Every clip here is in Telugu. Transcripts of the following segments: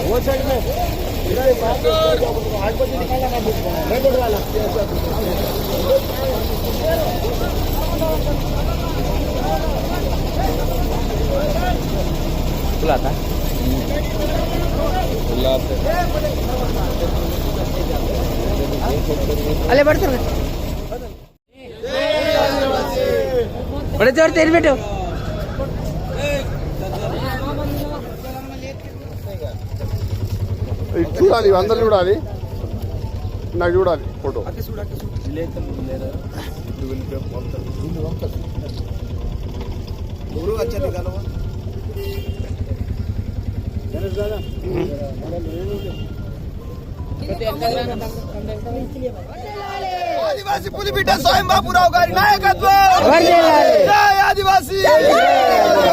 वो साइड में इधर आठ बजे निकालना ना रेड वाला खुला था अले बढ़ते बड़े जोर तेल बैठो చూడాలి అందరు చూడాలి నాకు చూడాలి ఫోటో ఆదివాసీ పులిబిడ్డ స్వయం బాపురావు గారి నాయకత్వం జై ఆదివాసీ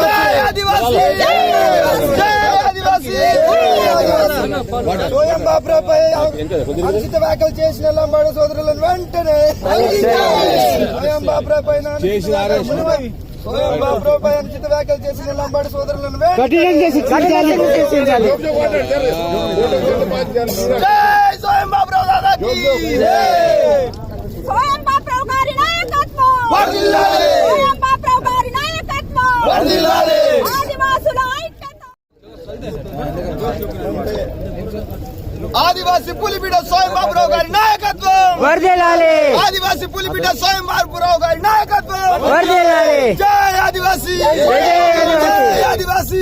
జై ఆదివాసీ స్వయం బాపురావుపై అనుచిత వ్యాఖ్యలు చేసిన లంబాడు సోదరులను వెంటనే స్వయం బాపురావుపై స్వయం బాపురావుపై అనుచిత వ్యాఖ్యలు చేసిన లంబాడు సోదరులను వెంటనే స్వయం బాపురావు దాదాకి స్వయం బాపురావు గారి నాయకత్వం స్వయం బాపురావు గారి నాయకత్వం ఆదివాసుల ఐక్యత ఆదివాసీ పులిబిడ్డ స్వయం బాపురావు గారి నాయకత్వం ఆదివాసీ పులిబిడ్డ స్వయం బాపురావు గారి నాయకత్వం జై ఆదివాసీ జై ఆదివాసీ